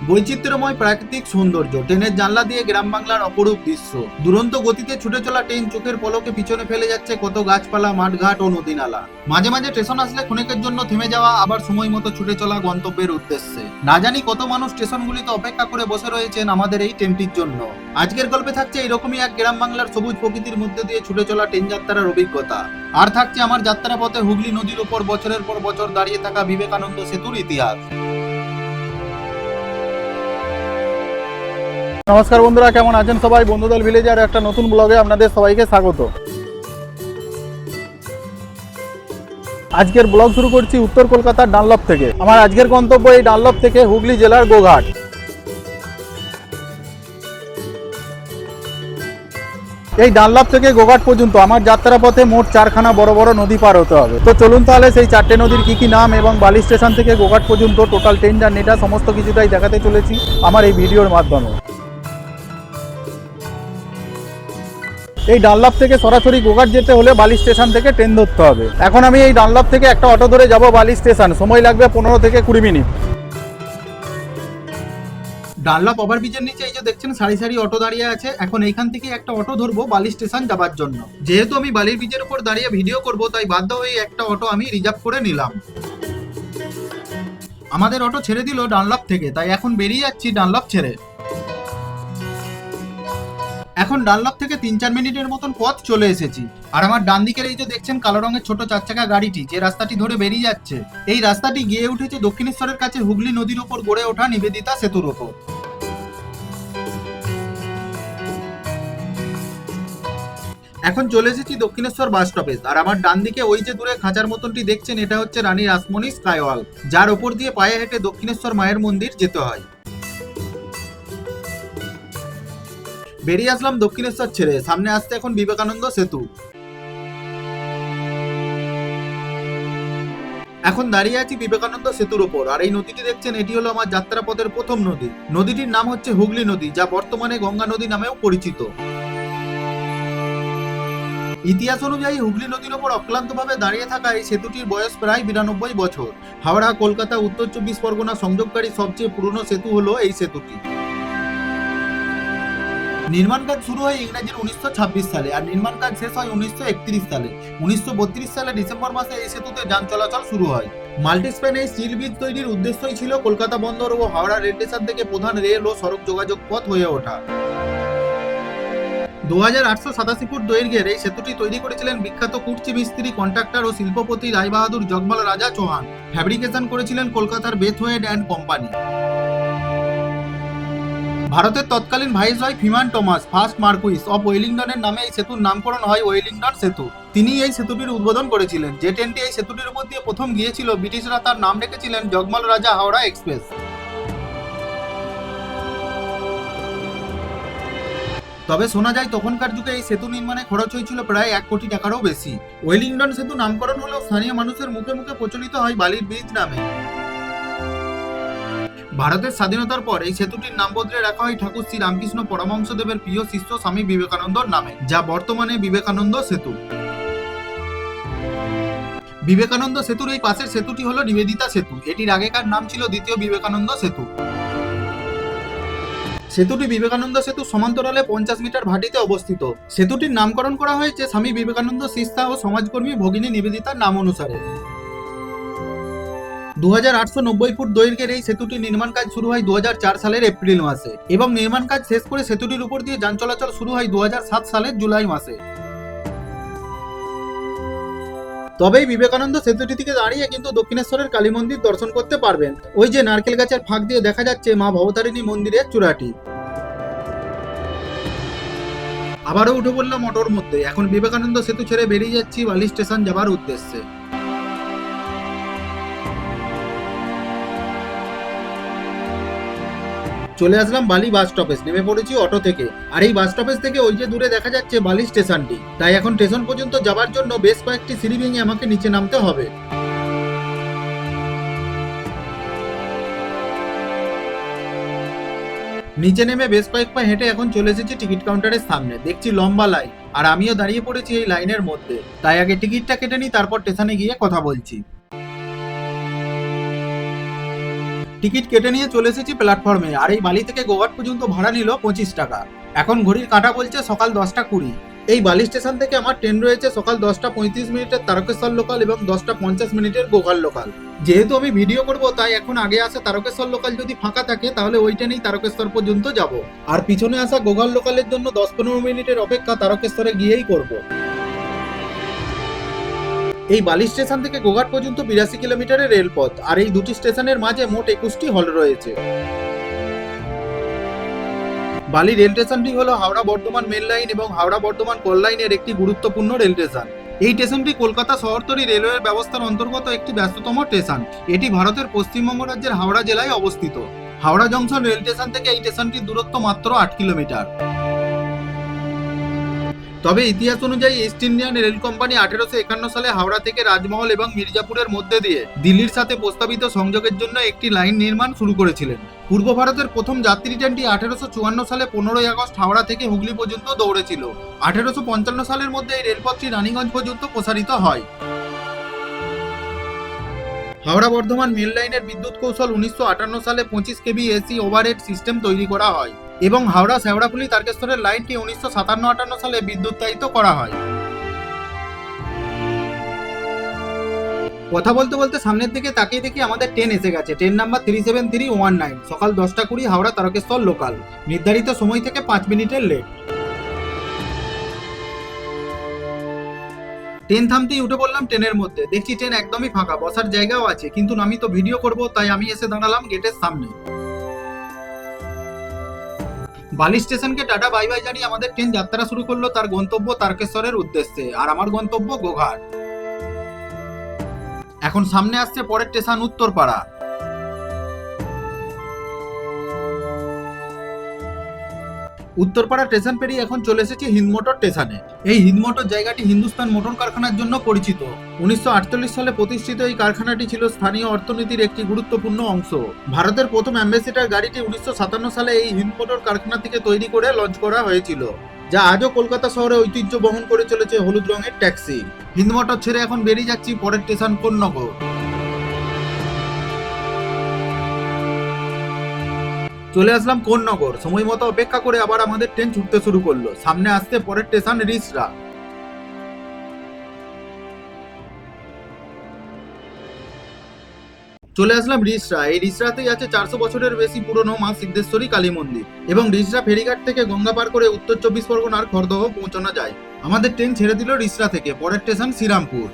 বৈচিত্র্যময় প্রাকৃতিক সৌন্দর্য, ট্রেনের জানলা দিয়ে গ্রাম বাংলার অপরূপ দৃশ্য, দুরন্ত গতিতে ছুটে চলা ট্রেন চোখের পলকে পিছনে ফেলে যাচ্ছে কত গাছপালা, মাঠঘাট ও নদী নালা। মাঝে মাঝে স্টেশন আসলে ক্ষণিকের জন্য থেমে যাওয়া, আবার সময় মতো ছুটে চলা গন্তব্যের উদ্দেশ্যে। না জানি কত মানুষ স্টেশনগুলিতে অপেক্ষা করে বসে রয়েছেন আমাদের এই ট্রেনটির জন্য। আজকের গল্পে থাকছে এরকমই এক গ্রাম বাংলার সবুজ প্রকৃতির মধ্যে দিয়ে ছুটে চলা ট্রেন যাত্রার অভিজ্ঞতা। আর থাকছে আমার যাত্রা পথে হুগলি নদীর উপর বছরের পর বছর দাঁড়িয়ে থাকা বিবেকানন্দ সেতুর ইতিহাস। নমস্কার বন্ধুরা, কেমন আছেন সবাই? বন্ধুদল ভিলেজের একটা নতুন ব্লগে আপনাদের সবাইকে স্বাগত। আজকের ব্লগ শুরু করছি উত্তর কলকাতার ডানলপ থেকে। আমার আজকের গন্তব্য এই ডানলপ থেকে হুগলি জেলার গোঘাট। এই ডানলপ থেকে গোঘাট পর্যন্ত আমার যাত্রা পথে মোট 4খানা বড় বড় নদী পার হতে হবে। তো চলুন তাহলে সেই 4টে নদীর কি নাম এবং বালি স্টেশন থেকে গোঘাট পর্যন্ত টোটাল ট্রেন জার্নিটা সমস্ত কিছুটাই দেখাতে চলেছি আমার এই ভিডিওর মাধ্যমে। এই ডানলপ থেকে সরাসরি গোঘাট যেতে হলে বালি স্টেশন থেকে ট্রেন ধরতে হবে। এখন আমি এই ডানলপ থেকে একটা অটো ধরে যাব বালি স্টেশন। সময় লাগবে 15 থেকে 20 মিনিট। ডানলপ ওভারব্রিজের নিচে এই যে দেখছেন সারি সারি অটো দাঁড়িয়ে আছে। এখন এইখান থেকে একটা অটো ধরবো বালি স্টেশন যাবার জন্য। যেহেতু আমি বালির ব্রিজের উপর দাঁড়িয়ে ভিডিও করব, তাই বাধ্য হয়ে একটা অটো আমি রিজার্ভ করে নিলাম। আমাদের অটো ছেড়ে দিল ডানলপ থেকে, তাই এখন বেরিয়ে যাচ্ছি ডানলপ ছেড়ে। এখন ডানলপ থেকে 3-4 মিনিটের মতন পথ চলে এসেছি। আর আমার ডান দিকের এই যে দেখছেন কালো রঙের ছোট 4 চাকা গাড়িটি যে রাস্তাটি ধরে বেরিয়ে যাচ্ছে, এই রাস্তাটি গিয়ে উঠেছে দক্ষিণেশ্বরের কাছে হুগলি নদীর উপর গড়ে ওঠা নিবেদিতা সেতুর উপর। এখন চলে এসেছি দক্ষিণেশ্বর বাস স্টপেজ। আর আমার ডান দিকে ওই যে দূরে খাঁচার মতনটি দেখছেন, এটা হচ্ছে রানী রাসমণি স্কাইওয়াল, যার ওপর দিয়ে পায়ে হেঁটে দক্ষিণেশ্বর মায়ের মন্দির যেতে হয়। বেরিয়ে আসলাম দক্ষিণেশ্বর ছেড়ে। সামনে আসছে এখন বিবেকানন্দ সেতু। এখন দাঁড়িয়ে আছি বিবেকানন্দ সেতুর উপর। আর এই নদীটি দেখছেন, এটি হলো আমার যাত্রাপথের প্রথম নদী। নদীটির নাম হচ্ছে হুগলি নদী, যা বর্তমানে গঙ্গা নদী নামেও পরিচিত। ইতিহাস অনুযায়ী হুগলি নদীর ওপর অক্লান্তভাবে দাঁড়িয়ে থাকা এই সেতুটির বয়স প্রায় 92 বছর। হাওড়া, কলকাতা, উত্তর 24 পরগনা সংযোগকারী সবচেয়ে পুরনো সেতু হলো এই সেতুটি। নির্মাণ কাজ শুরু হয় ইংরেজির 1926 সালে আর নির্মাণ কাজ শেষ হয় 1931 সালে। 1932 সালে ডিসেম্বর মাসে এই সেতুতে যান চলাচল শুরু হয়। মাল্টিস্প্যান এই স্টিল ব্রিজ তৈরির উদ্দেশ্যই ছিল কলকাতা বন্দর ও হাওড়া রেল স্টেশন থেকে প্রধান রেল ও সড়ক যোগাযোগ পথ হয়ে ওঠা। 2887 ফুট দৈর্ঘ্যের এই সেতুটি তৈরি করেছিলেন বিখ্যাত কুর্চি মিস্ত্রি, কন্ট্রাক্টর ও শিল্পপতি রায়বাহাদুর জগমল রাজা চৌহান। ফ্যাব্রিকেশন করেছিলেন কলকাতার বেথওয়েড অ্যান্ড কোম্পানি। ভারতের তৎকালীন viceroy ফিমান Thomas first Marquis of ওয়েলিংটনের নামে এই সেতুর নামকরণ হয় ওয়েলিংটন সেতু। তিনি এই সেতুটির উদ্বোধন করেছিলেন। যে ট্রেনটি এই সেতুটির উপর দিয়ে প্রথম গিয়েছিল, ব্রিটিশরা তার নাম রেখেছিলেন জগমল রাজা হাওড়া এক্সপ্রেস। তবে শোনা যায় তখনকার যুগে এই সেতু নির্মাণে খরচ হয়েছিল প্রায় 1 কোটি টাকারও বেশি। ওয়েলিংটন সেতু নামকরণ হলেও স্থানীয় মানুষের মুখে মুখে প্রচলিত হয় বালির ব্রিজ নামে। ভারতের স্বাধীনতার পর এই সেতুটির নাম বদলে রাখা হয় ঠাকুর শ্রী রামকৃষ্ণ পরমহংসদেবের প্রিয় শিষ্য স্বামী বিবেকানন্দর নামে, যা বর্তমানে বিবেকানন্দ সেতু। বিবেকানন্দ সেতুর এই পাশের সেতুটি হলো নিবেদিতা সেতু। এটির আগেকার নাম ছিল দ্বিতীয় বিবেকানন্দ সেতু। সেতুটি বিবেকানন্দ সেতু সমান্তরালে 50 মিটার ভাটিতে অবস্থিত। সেতুটির নামকরণ করা হয়েছে স্বামী বিবেকানন্দ শিষ্যা ও সমাজকর্মী ভগিনী নিবেদিতার নাম অনুসারে। 2890 ফুট দৈর্ঘ্যের এই সেতুটির নির্মাণ কাজ শুরু হয় 2004 সালের এপ্রিল মাসে এবং নির্মাণ কাজ শেষ করে সেতুটির উপর দিয়ে যান চলাচল শুরু হয় 2007 সালের জুলাই মাসে। তবেই বিবেকানন্দ সেতুটি থেকে দাঁড়িয়ে কিন্তু দক্ষিণেশ্বরের কালী মন্দির দর্শন করতে পারবেন। ওই যে নারকেল গাছের ফাঁক দিয়ে দেখা যাচ্ছে মা ভবতারিণী মন্দিরের চূড়াটি। আবারও উঠে পড়লাম অটোর মধ্যে। এখন বিবেকানন্দ সেতু ছেড়ে বেরিয়ে যাচ্ছি বালি স্টেশন যাবার উদ্দেশ্যে। চলে আসলাম বালি বাস স্টপেজ। নেমে পড়েছি অটো থেকে। আর এই বাস স্টপেজ থেকে ওই যে দূরে দেখা যাচ্ছে বালি স্টেশনটি। তাই এখন স্টেশন পর্যন্ত যাবার জন্য বেশ কয়েকটি সিঁড়ি ভেঙে আমাকে নিচে নামতে হবে। নিচে নেমে বেশ কয়েক পা হেঁটে এখন চলে এসেছি টিকিট কাউন্টারের সামনে। দেখছি লম্বা লাইন, আর আমিও দাঁড়িয়ে পড়েছি এই লাইনের মধ্যে। তাই আগে টিকিটটা কেটে নিই, তারপর স্টেশনে গিয়ে কথা বলছি। টিকিট কেটে নিয়ে চলে এসেছি প্ল্যাটফর্মে, আর এই বালি থেকে গোঘাট পর্যন্ত ভাড়া নিল 25 টাকা। এখন ঘড়ির কাঁটা বলছে সকাল 10:20। এই বালি স্টেশন থেকে আমার ট্রেন রয়েছে সকাল 10:35 তারকেশ্বর লোকাল এবং 10:50 গোঘাট লোকাল। যেহেতু আমি ভিডিও করব তাই এখন আগে আসা তারকেশ্বর লোকাল যদি ফাঁকা থাকে তাহলে ওই ট্রেনেই তারকেশ্বর পর্যন্ত যাব, আর পিছনে আসা গোঘাট লোকালের জন্য 10-15 মিনিটের অপেক্ষা তারকেশ্বরে গিয়েই করব। এই বালি স্টেশন থেকে গোঘাট পর্যন্ত 82 কিলোমিটারের রেলপথ, আর এই দুটি স্টেশনের মাঝে মোট 21টি হল রয়েছে। বালি রেল স্টেশনটি হলো হাওড়া বর্ধমান মেল লাইন এবং হাওড়া বর্ধমান কোল লাইনের একটি গুরুত্বপূর্ণ রেল স্টেশন। এই স্টেশনটি কলকাতা শহরতলি রেলওয়ে ব্যবস্থার অন্তর্গত একটি ব্যস্ততম স্টেশন। এটি ভারতের পশ্চিমবঙ্গ রাজ্যের হাওড়া জেলায় অবস্থিত। হাওড়া জংশন রেল স্টেশন থেকে এই স্টেশনটির দূরত্ব মাত্র 8 কিলোমিটার। তবে ইতিহাস অনুযায়ী ইস্ট ইন্ডিয়ান রেল কোম্পানি 1851 সালে হাওড়া থেকে রাজমহল এবং মির্জাপুরের মধ্যে দিয়ে দিল্লির সাথে প্রস্তাবিত সংযোগের জন্য একটি লাইন নির্মাণ শুরু করেছিলেন। পূর্ব ভারতের প্রথম যাত্রী ট্রেনটি 1854 সালে 15 আগস্ট হাওড়া থেকে হুগলি পর্যন্ত দৌড়েছিল। 1855 সালের মধ্যে এই রেলপথটি রানীগঞ্জ পর্যন্ত প্রসারিত হয়। হাওড়া বর্ধমান মেল লাইনের বিদ্যুৎ কৌশল 1958 সালে 25 কেভি এসি ওভারহেড সিস্টেম তৈরি করা হয় এবং হাওড়া শেওড়াফুলি তারকেশ্বরের লাইনটি 1957-58 সালে বিদ্যুতায়িত করা হয়। কথা বলতে বলতে সামনের দিকে তাকিয়ে দেখি আমাদের ট্রেন এসে গেছে। ট্রেন নাম্বার 37319, সকাল 10:20 হাওড়া তারকেশ্বর লোকাল। নির্ধারিত সময় থেকে 5 মিনিটের লেট। ট্রেন থামতেই উঠে পড়লাম ট্রেনের মধ্যে। দেখছি ট্রেন একদমই ফাঁকা, বসার জায়গাও আছে, কিন্তু আমি তো ভিডিও করব তাই আমি এসে দাঁড়ালাম গেটের সামনে। বালি স্টেশনকে টাটা বাই বাই জানিয়ে আমাদের ট্রেন যাত্রা শুরু করলো তার গন্তব্য তারকেশ্বরের উদ্দেশ্যে, আর আমার গন্তব্য গোঘাট। এখন সামনে আসছে পরের স্টেশন উত্তরপাড়া। উত্তরপাড়া স্টেশন পেরিয়ে এখন চলে এসেছি হিন্দমোটর স্টেশনে। এই হিন্দমোটর জায়গাটি হিন্দুস্তান মোটর কারখানার জন্য পরিচিত। 1948 সালে প্রতিষ্ঠিত এই কারখানাটি ছিল স্থানীয় অর্থনীতির একটি গুরুত্বপূর্ণ অংশ। ভারতের প্রথম অ্যাম্বাসেডর গাড়িটি 1957 সালে এই হিন্দমোটর কারখানা থেকে তৈরি করে লঞ্চ করা হয়েছিল, যা আজও কলকাতা শহরে ঐতিহ্য বহন করে চলেছে হলুদ রঙের ট্যাক্সি। হিন্দমোটর ছেড়ে এখন বেরিয়ে যাচ্ছি পরের স্টেশন কোন্নগর। চলে আসলাম কোন্নগর। সময় মতো অপেক্ষা করে আবার আমাদের ট্রেন ছুটতে শুরু করলো। সামনে আসতে পরের স্টেশন রিসরা। চলে আসলাম রিসরা। এই রিসরাতেই আছে 400 বছরের বেশি পুরনো মা সিদ্ধেশ্বরী কালী মন্দির, এবং রিসরা ফেরিঘাট থেকে গঙ্গা পার করে উত্তর 24 পরগনার খড়দহ পৌঁছানো যায়। আমাদের ট্রেন ছেড়ে দিল রিসরা থেকে। পরের স্টেশন শ্রীরামপুর।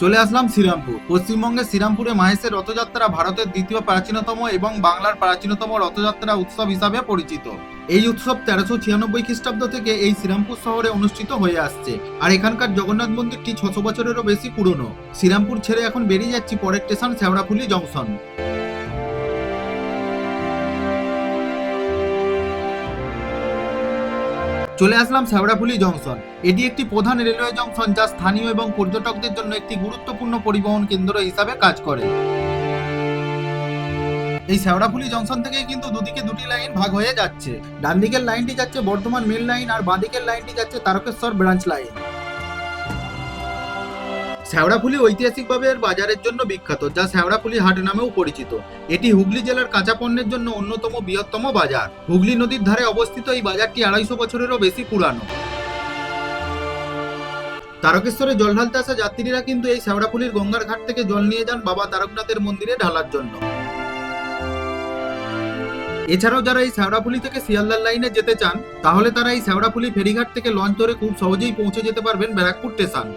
চলে আসলাম শ্রীরামপুর। পশ্চিমবঙ্গের শ্রীরামপুরে মাহেশের রথযাত্রা ভারতের দ্বিতীয় প্রাচীনতম এবং বাংলার প্রাচীনতম রথযাত্রা উৎসব হিসাবে পরিচিত। এই উৎসব 1396 খ্রিস্টাব্দ থেকে এই শ্রীরামপুর শহরে অনুষ্ঠিত হয়ে আসছে, আর এখানকার জগন্নাথ মন্দিরটি 600 বছরেরও বেশি পুরনো। শ্রীরামপুর ছেড়ে এখন বেরিয়ে যাচ্ছি পরের স্টেশন শেওড়াফুলি জংশন। চলে আসলাম শেওড়াফুলি জংশন। এটি একটি প্রধান রেলওয়ে জংশন, যা স্থানীয় এবং পর্যটকদের জন্য একটি গুরুত্বপূর্ণ পরিবহন কেন্দ্র হিসাবে কাজ করে। এই শেওড়াফুলি জংশন থেকেই কিন্তু দুদিকে দুটি লাইন ভাগ হয়ে যাচ্ছে। ডান দিকের লাইনটি যাচ্ছে বর্ধমান মেল লাইন, আর বাঁ দিকের লাইনটি যাচ্ছে তারকেশ্বর ব্রাঞ্চ লাইন। শেওড়াফুলি ঐতিহাসিকভাবে এর বাজারের জন্য বিখ্যাত, যা শেওড়াফুলি হাট নামেও পরিচিত। এটি হুগলি জেলার কাঁচা পণ্যের জন্য অন্যতম বৃহত্তম বাজার। হুগলি নদীর ধারে অবস্থিত এই বাজারটি 250 বছরেরও বেশি পুরানো। তারকেশ্বরে জল ঢালতে আসা যাত্রীরা কিন্তু এই শেওড়াফুলির গঙ্গার ঘাট থেকে জল নিয়ে যান বাবা তারকনাথের মন্দিরে ঢালার জন্য। এছাড়াও যারা এই শেওড়াফুলি থেকে শিয়ালদার লাইনে যেতে চান, তাহলে তারা এই শেওড়াফুলি ফেরিঘাট থেকে লঞ্চ ধরে খুব সহজেই পৌঁছে যেতে পারবেন ব্যারাকপুর স্টেশন।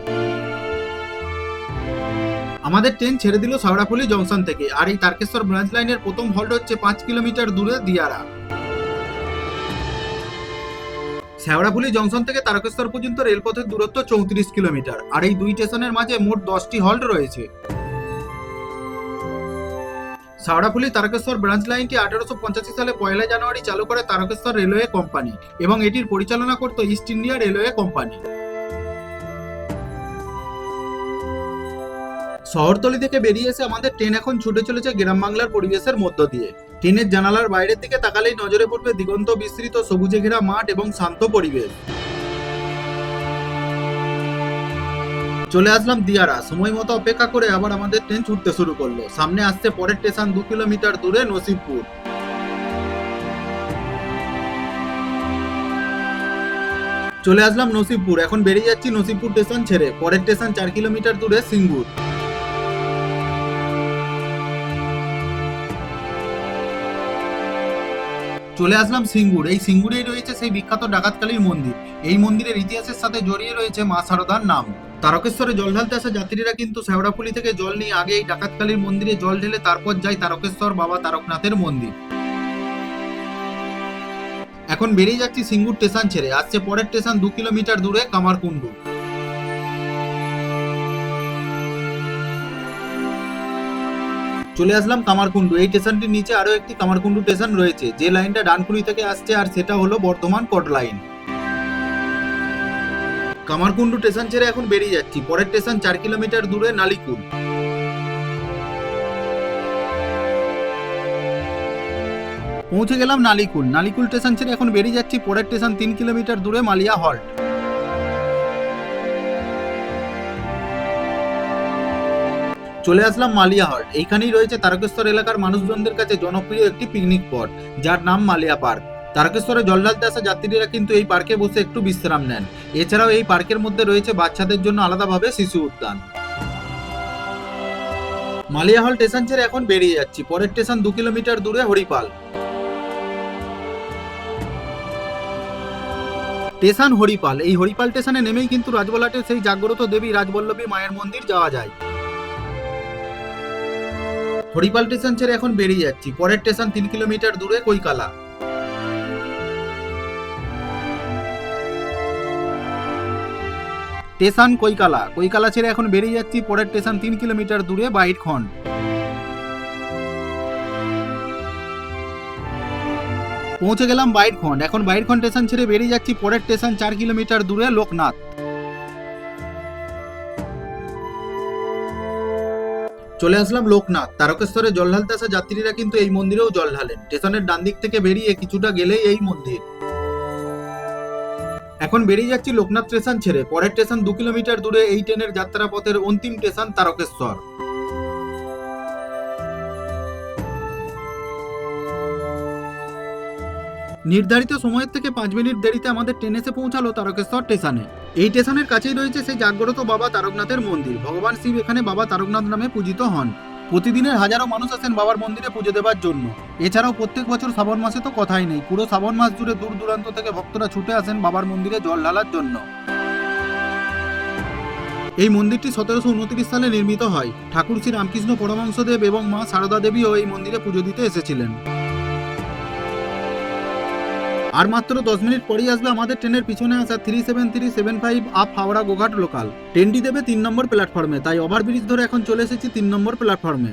আমাদের ট্রেন ছেড়ে দিল শেওড়াফুলি জংশন থেকে, আর এই তারকেশ্বর ব্রাঞ্চ লাইনের প্রথম হল্ট হচ্ছে 5 কিলোমিটার দূরে দিয়ারা। শেওড়াফুলি জংশন থেকে তারকেশ্বর পর্যন্ত রেলপথের দূরত্ব 34 কিলোমিটার, আর এই দুই স্টেশনের মাঝে মোট 10টি হল্ট রয়েছে। শেওড়াফুলি তারকেশ্বর ব্রাঞ্চ লাইনটি 1885 সালে 1 জানুয়ারি চালু করে তারকেশ্বর রেলওয়ে কোম্পানি, এবং এটির পরিচালনা করত ইস্ট ইন্ডিয়া রেলওয়ে কোম্পানি। শহরতলি থেকে বেরিয়ে এসে আমাদের ট্রেন এখন ছুটে চলেছে গ্রাম বাংলার পরিবেশের মধ্য দিয়ে। ট্রেনের জানালার বাইরের দিকে তাকালেই নজরে পড়বে দিগন্ত বিস্তৃত সবুজে ঘেরা মাঠ এবং শান্ত পরিবেশ। চলে আসলাম দিয়ারা। সময় মতো অপেক্ষা করে আবার আমাদের ট্রেন ছুটতে শুরু করলো। সামনে আসছে পরের স্টেশন 2 কিলোমিটার দূরে নসিবপুর। চলে আসলাম নসিবপুর। এখন বেরিয়ে যাচ্ছি নসিবপুর স্টেশন ছেড়ে। পরের স্টেশন 4 কিলোমিটার দূরে সিঙ্গুর। চলে আসলাম সিঙ্গুর। এই সিঙ্গুরেই রয়েছে সেই বিখ্যাত ডাকাতকালীর মন্দির। এই মন্দিরের ইতিহাসের সাথে জড়িয়ে রয়েছে মা শারদার নাম। তারকেশ্বরে জল ঢালতে আসা যাত্রীরা কিন্তু শেওড়াফুলি থেকে জল নিয়ে আগে এই ডাকাতকালীর মন্দিরে জল ঢেলে তারপর যায় তারকেশ্বর বাবা তারকনাথের মন্দির। এখন বেরিয়ে যাচ্ছি সিঙ্গুর স্টেশন ছেড়ে। আসছে পরের স্টেশন 2 কিলোমিটার দূরে কামারকুন্ডু। চলে আসলাম কামারকুন্ডু। এই স্টেশনটির নিচে আরো একটি কামারকুন্ডু স্টেশন রয়েছে, যে লাইনটা ডানকুনি থেকে আসছে, আর সেটা হলো বর্ধমান কোট লাইন। কামারকুন্ডু স্টেশন ছেড়ে এখন বেরিয়ে যাচ্ছি। পরের স্টেশন 4 কিলোমিটার দূরে নালিকুল। পৌঁছে গেলাম নালিকুল। নালিকুল স্টেশন ছেড়ে এখন বেরিয়ে যাচ্ছি। পরের স্টেশন 3 কিলোমিটার দূরে মালিয়া হল্ট। চলে আসলাম মালিয়া হল্ট। এইখানেই রয়েছে তারকেশ্বর এলাকার মানুষজনদের কাছে জনপ্রিয় একটি পিকনিক স্পট, যার নাম মালিয়া পার্ক। তারকেশ্বরে জল ঢালতে আসা যাত্রীরা কিন্তু এই পার্কে বসে একটু বিশ্রাম নেন। এছাড়াও এই পার্কের মধ্যে রয়েছে বাচ্চাদের জন্য আলাদাভাবে শিশু উদ্যান। মালিয়া হল স্টেশন ছেড়ে এখন বেরিয়ে যাচ্ছি। পরের স্টেশন 2 কিলোমিটার দূরে হরিপাল। স্টেশন হরিপাল। এই হরিপাল স্টেশনে নেমেই কিন্তু রাজবলাটের সেই জাগ্রত দেবী রাজবল্লভী মায়ের মন্দির যাওয়া যায়। হরিপাল স্টেশন ছেড়ে এখন বেরিয়ে যাচ্ছি। পরের স্টেশন 3 কিলোমিটার দূরে কৈকালা। স্টেশন কৈকালা। কৈকালা ছেড়ে এখন বেরিয়ে যাচ্ছি। পরের স্টেশন 3 কিলোমিটার দূরে বাইটখন্ড। পৌঁছে গেলাম বাইটখন্ড। এখন বাইটখন্ড স্টেশন ছেড়ে বেরিয়ে যাচ্ছি। পরের স্টেশন 4 কিলোমিটার দূরে লোকনাথ। চলে আসলাম লোকনাথ। তারকেশ্বরে জল ঢালতে আসা যাত্রীরা কিন্তু এই মন্দিরেও জল ঢালেন। স্টেশনের ডান দিক থেকে বেরিয়ে কিছুটা গেলেই এই মন্দির। এখন বেরিয়ে যাচ্ছি লোকনাথ স্টেশন ছেড়ে। পরের স্টেশন 2 কিলোমিটার দূরে এই ট্রেনের যাত্রাপথের অন্তিম স্টেশন তারকেশ্বর। নির্ধারিত সময়ের থেকে 5 মিনিট দেরিতে আমাদের ট্রেন এসে পৌঁছালো তারকেশ্বর স্টেশনে। এই স্টেশনের কাছেই রয়েছে সেই জাগ্রত বাবা তারকনাথের মন্দির। ভগবান শিব এখানে বাবা তারকনাথ নামে পূজিত হন। প্রতিদিনের হাজারো মানুষ আসেন বাবার মন্দিরে পুজো দেওয়ার জন্য। এছাড়াও প্রত্যেক বছর শ্রাবণ মাসে তো কথাই নেই, পুরো শ্রাবণ মাস জুড়ে দূর দূরান্ত থেকে ভক্তরা ছুটে আসেন বাবার মন্দিরে জল ঢালার জন্য। এই মন্দিরটি 1729 সালে নির্মিত হয়। ঠাকুর শ্রী রামকৃষ্ণ পরমহংসদেব এবং মা সারদা দেবীও এই মন্দিরে পুজো দিতে এসেছিলেন। আর মাত্র 10 মিনিট পরেই আসবে আমাদের ট্রেনের পিছনে আসা 37375 আপ হাওড়া গোঘাট লোকাল। ট্রেনটি দেবে 3 নম্বর প্ল্যাটফর্মে, তাই ওভারব্রিজ ধরে এখন চলে এসেছি 3 নম্বর প্ল্যাটফর্মে।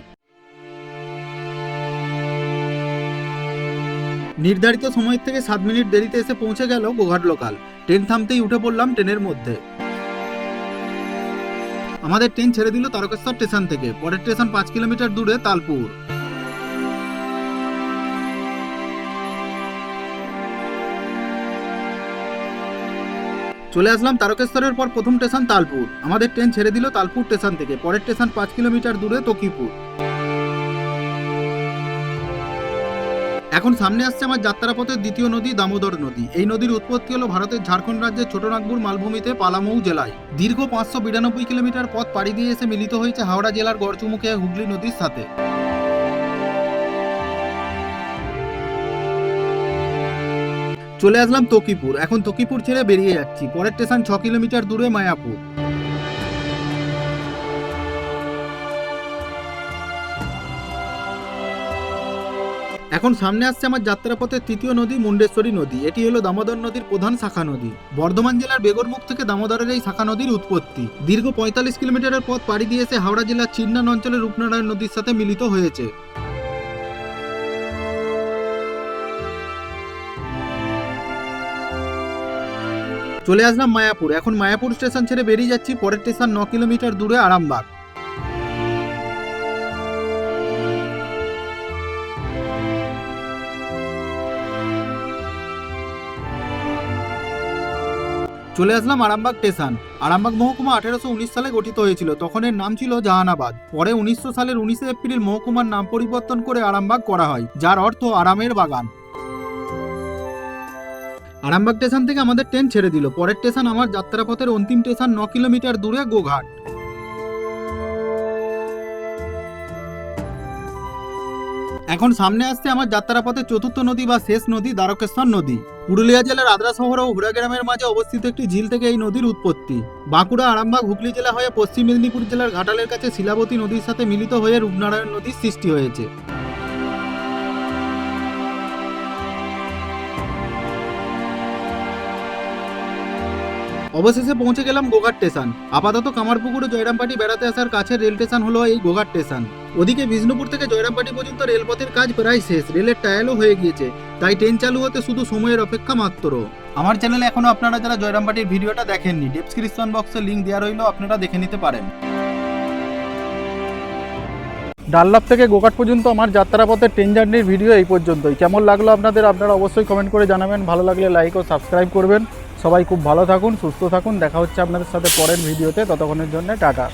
নির্ধারিত সময় থেকে 7 মিনিট দেরিতে এসে পৌঁছে গেল গোঘাট লোকাল। ট্রেন থামতেই উঠে পড়লাম ট্রেনের মধ্যে। আমাদের ট্রেন ছেড়ে দিল তারকেশ্বর স্টেশন থেকে। পরের স্টেশন 5 কিলোমিটার দূরে তালপুর। চলে আসলাম তারকেশ্বরের পর প্রথম স্টেশন তালপুর। আমাদের ট্রেন ছেড়ে দিল তালপুর স্টেশন থেকে। পরের স্টেশন 5 কিলোমিটার দূরে তকিপুর। এখন সামনে আসছে আমার যাত্রাপথের দ্বিতীয় নদী দামোদর নদী। এই নদীর উৎপত্তি হলো ভারতের ঝাড়খণ্ড রাজ্যের ছোটনাগপুর মালভূমিতে পালামৌ জেলায়। দীর্ঘ 592 কিলোমিটার পথ পাড়ি দিয়ে এসে মিলিত হয়েছে হাওড়া জেলার গড়চুমুখে হুগলি নদীর সাথে। চলে আসলাম তকিপুর। এখন তকিপুর ছেড়ে বেরিয়ে যাচ্ছি। পরের স্টেশন 6 কিলোমিটার দূরে মায়াপুর। এখন সামনে আসছে আমার যাত্রাপথের তৃতীয় নদী মুন্ডেশ্বরী নদী। এটি হলো দামোদর নদীর প্রধান শাখা নদী। বর্ধমান জেলার বেগরমুখ থেকে দামোদরের এই শাখা নদীর উৎপত্তি। দীর্ঘ 45 কিলোমিটারের পথ পাড়ি দিয়ে এসে হাওড়া জেলার চিন্নান অঞ্চলের রূপনারায়ণ নদীর সাথে মিলিত হয়েছে। চলে আসলাম মায়াপুর। এখন মায়াপুর স্টেশন ছেড়ে বেরিয়ে যাচ্ছি। পরের স্টেশন 9 কিলোমিটার দূরে আরামবাগ। চলে আসলাম আরামবাগ স্টেশন। আরামবাগ মহকুমা 1819 সালে গঠিত হয়েছিল, তখন এর নাম ছিল জাহানাবাদ। পরে 1900 সালের 19 এপ্রিল মহকুমার নাম পরিবর্তন করে আরামবাগ করা হয়, যার অর্থ আরামের বাগান। আরামবাগ স্টেশন থেকে আমাদের ট্রেন ছেড়ে দিল। পরের স্টেশন আমার যাত্রাপথের অন্তিম স্টেশন 9 কিলোমিটার দূরে গোঘাট। এখন সামনে আসছে আমার যাত্রাপথের চতুর্থ নদী বা শেষ নদী দ্বারকেশ্বর নদী। পুরুলিয়া জেলার আদ্রা শহর ও হুড়া গ্রামের মাঝে অবস্থিত একটি ঝিল থেকে এই নদীর উৎপত্তি। বাঁকুড়া, আরামবাগ, হুগলি জেলা হয়ে পশ্চিম মেদিনীপুর জেলার ঘাটালের কাছে শিলাবতী নদীর সাথে মিলিত হয়ে রূপনারায়ণ নদীর সৃষ্টি হয়েছে। অবশেষে পৌঁছে গেলাম গোঘাট স্টেশন। আপাতত কামারপুকুর ও জয়রামবাটি বেড়াতে আসার কাছের রেল স্টেশন হলো এই গোঘাট স্টেশন। ওদিকে বিষ্ণুপুর থেকে জয়রামবাটি পর্যন্ত রেলপথের কাজ প্রায় শেষ, রেলের টায়ালও হয়ে গিয়েছে, তাই ট্রেন চালু হতে শুধু সময়ের অপেক্ষা মাত্র। আমার চ্যানেলে এখনো আপনারা যারা জয়রামবাটির ভিডিওটা দেখেননি, ডেসক্রিপশন বক্সে লিংক দেওয়া রইল, আপনারা দেখে নিতে পারেন। ডানলপ থেকে গোঘাট পর্যন্ত আমার যাত্রাপথের ট্রেন জার্নির ভিডিও এই পর্যন্তই। কেমন লাগলো আপনারা অবশ্যই কমেন্ট করে জানাবেন। ভালো লাগলে লাইক ও সাবস্ক্রাইব করবেন। সবাই খুব ভালো থাকুন, সুস্থ থাকুন। দেখা হচ্ছে আপনাদের সাথে পরের ভিডিওতে। ততক্ষণের জন্য টাটা।